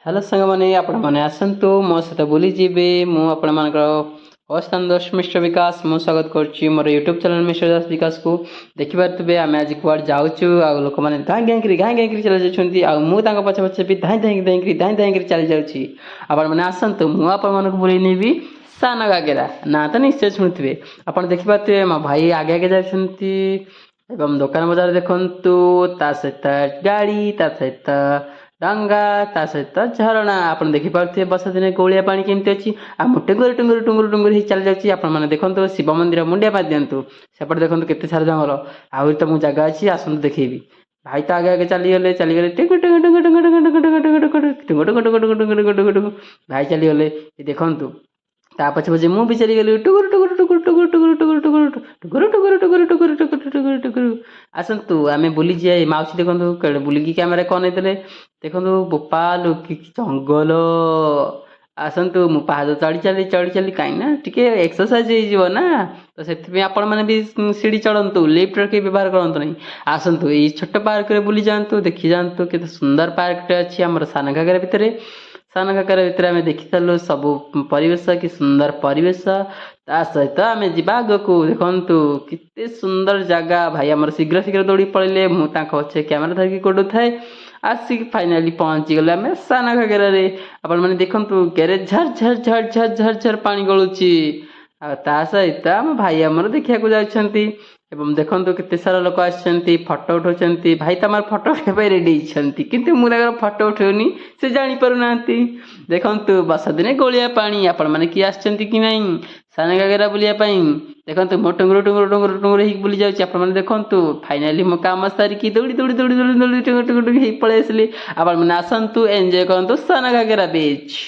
Hello सांग मैंने आपण मैंने आसतु मो सहित बुली जीवे मुझे होस्ट दास मिस्टर विकास मु स्वागत करुच्ची मोर यूट्यूब चैनल मिस्टर दास विकास को देखिपे आम आज कुआड़ जाऊँ आ लोक मैंने धाई धाई चली जाऊँ पछे पछे भी धाई धाई चली जाऊँगी मैंने आसतु मुझे बुले नेबी सान घागेरा ना तो निश्चय शुणुवे आप देखिपे मो भाई आगे आगे जाती दुकान बजार देखु ता सहित गाड़ी ता सहित डंगा ता सहित झरणा आप देखिपे बर्षा दिन गोलिया पानी केमती अच्छी आम टुंगुर टुंगुर टुंगुर टुंगुर ही चली जाऊँगी आपने देखो शिव मंदिर मुंडिया पाद दिंतु सेपटे देखो केते सारा जंगल आहरी तो मुझे जगह अच्छी आसतु देखेबी भाई तो आगे आगे चलीगले टिंगु टिंगु टिंगु टिंगु टिंगु टिंगु टिंगु टिंगु टिंगु टिंगु टिंगु टिंगु टिंगु टिंगु टिंगु टिंगु भाई चलीगले देखु पछे पछे मुझे चलीगली टुकुर टुकुर टुकुर टुकुर टुकुर टुकुर टुकुर टुकुर टुकुर टुकुर टुकुर टुकुर टुकुर टुकुर आसतु आम बुली जाए माउसी देखो बुलिकी कैमेरा कौन नहीं देखो बोपाल कि जंगल आसतु मु पाहाड़ चढ़ी चली कहीं टे एक्सरसाइज हो तो से आपण मैंने भी सीढ़ी चढ़ंतु लिफ्ट रखी व्यवहार करते नहीं आसतु ये छोट पार्क रे बुली जातु देखी जातु के सुंदर पार्क टे अच्छी आम सान घाघरा भितर सान घाघरा भितर आम देखी सारू सब परिवेश कि सुंदर परिवेश ता सहित आम जा आगू देखु केते सुंदर जगह भाई आम शीघ्र शीघ्र दौड़ी पड़े मुझे अच्छे कैमेरा धरिकी गोड़ थाए आसिक फाइनाली पहुँची गले आम सान घाघरा आपण मैंने देखु केरे झर झर झर झर झर झर पानी गलुची ता सहित आम भाई आमर देखा जाती देखो केते सारा लोक आसछन्ती फोटो उठाउछन्ती भाई तो आम फोटो उठाई रेडी होती किंतु मुझे फोटो उठाऊनी से जानी पारु नांती देखो बर्षा दिने गोलिया पानी आपण मैंने किए आसछन्ती कि नहीं सान घाघरा बुलिया देखो मो टुंगुर टुंगुर टुंगुर टुंगुर ही बुली जाऊँगी आप देखो फाइनाली मो काम सारिकी दौड़ी दौड़ी दौड़ी दौड़ी दौड़ी टुंगुर टुंगुर टुंगुर पलि आसली आप आसतु एंजॉय करतु सान घाघरा बीच।